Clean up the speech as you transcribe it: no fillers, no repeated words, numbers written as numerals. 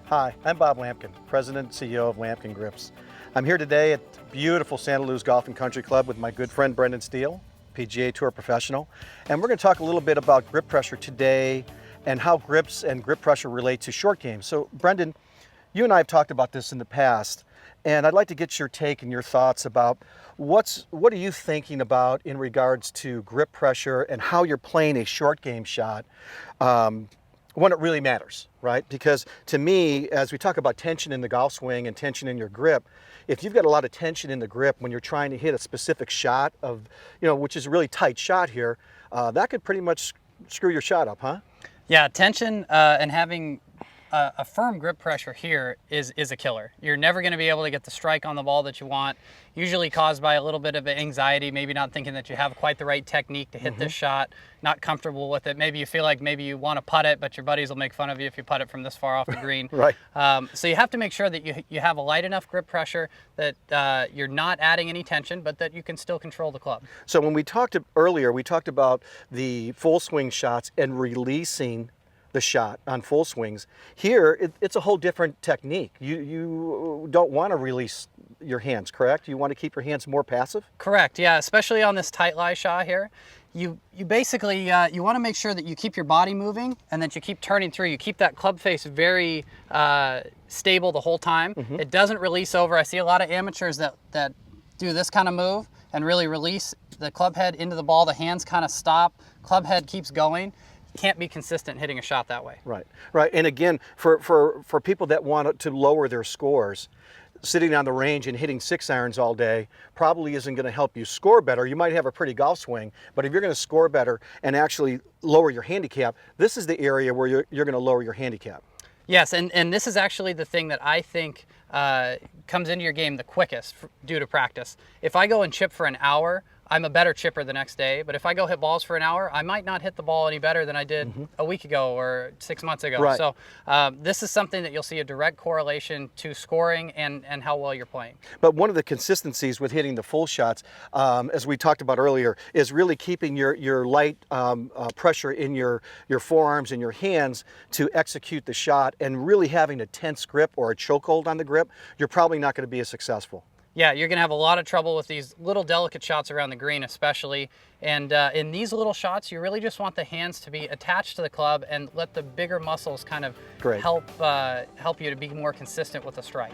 Hi, I'm Bob Lamkin, President and CEO of Lamkin Grips. I'm here today at beautiful Santa Luz Golf and Country Club with my good friend Brendan Steele, PGA Tour Professional. And we're going to talk a little bit about grip pressure today and how grips and grip pressure relate to short games. So Brendan, you and I have talked about this in the past, and I'd like to get your take and your thoughts about what are you thinking about in regards to grip pressure and how you're playing a short game shot when it really matters, right? Because to me, as we talk about tension in the golf swing and tension in your grip, if you've got a lot of tension in the grip when you're trying to hit a specific shot of, which is a really tight shot here, that could pretty much screw your shot up, huh? Yeah, tension and having a firm grip pressure here is a killer. You're never going to be able to get the strike on the ball that you want, usually caused by a little bit of anxiety, maybe not thinking that you have quite the right technique to hit this shot, not comfortable with it. Maybe you feel like maybe you want to putt it, but your buddies will make fun of you if you putt it from this far off the green. Right. So you have to make sure that you have a light enough grip pressure that you're not adding any tension, but that you can still control the club. So when we talked earlier, we talked about the full swing shots and releasing the shot on full swings. Here, it's a whole different technique. You don't want to release your hands, correct? You want to keep your hands more passive? Correct, yeah, especially on this tight lie shot here. You basically, you want to make sure that you keep your body moving and that you keep turning through. You keep that club face very stable the whole time. It doesn't release over. I see a lot of amateurs that do this kind of move and really release the club head into the ball. The hands kind of stop, club head keeps going. Can't be consistent hitting a shot that way. Right, right. And again, for people that want to lower their scores, sitting on the range and hitting 6-irons all day probably isn't going to help you score better. You might have a pretty golf swing, but if you're going to score better and actually lower your handicap, this is the area where you're going to lower your handicap. Yes, and this is actually the thing that I think comes into your game the quickest due to practice. If I go and chip for an hour, I'm a better chipper the next day, but if I go hit balls for an hour, I might not hit the ball any better than I did a week ago or 6 months ago. Right. So this is something that you'll see a direct correlation to scoring and how well you're playing. But one of the consistencies with hitting the full shots, as we talked about earlier, is really keeping your light pressure in your forearms and your hands to execute the shot, and really having a tense grip or a chokehold on the grip. You're probably not going to be as successful. Yeah, you're going to have a lot of trouble with these little delicate shots around the green especially. And in these little shots, you really just want the hands to be attached to the club and let the bigger muscles kind of help you to be more consistent with the strike.